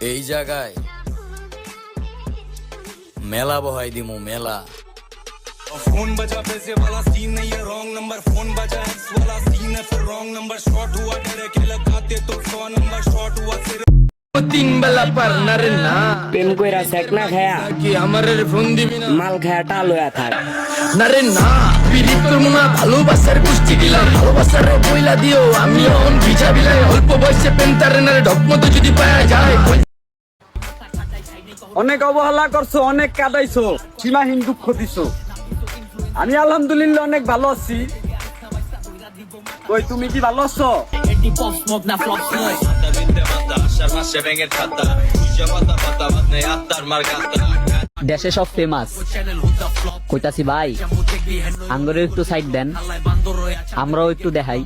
এই জায়গায় মেলা বহাই দিমু মেলা। फोन बजा पैसे वाला सीन नहीं है रॉन्ग नंबर, फोन बजा एक्स वाला सीन है फिर रॉन्ग नंबर, शॉट हुआ डरे के लगाते तो 100 नंबर शॉट हुआ सिर তিন বেলা পার না রে না প্রেম কইরা সেক না খায়া কি আমারে ফোন দিবি না মাল খায়া টাল হইয়া থাক। না রে না পিরিত করবো না ভালোবাসার পুষ্টি দিলাম ভালোবাসার বইলা দিও আমি অন ভিজা বিলাই অল্প বয়সে পেন্টারে না ঢক মতো যদি পাওয়া যায়। অনেক অবহেলা করছো, অনেক কাঁদাইছো, সীমাহীন দুঃখ দিছো। আমি আলহামদুলিল্লাহ অনেক ভালো আছি। কই তুমি কি ভালো আছো? দেশে সব ফেমাস কইতাছি ভাই, আঙ্গরে একটু সাইড দেন, আমরাও একটু দেখাই।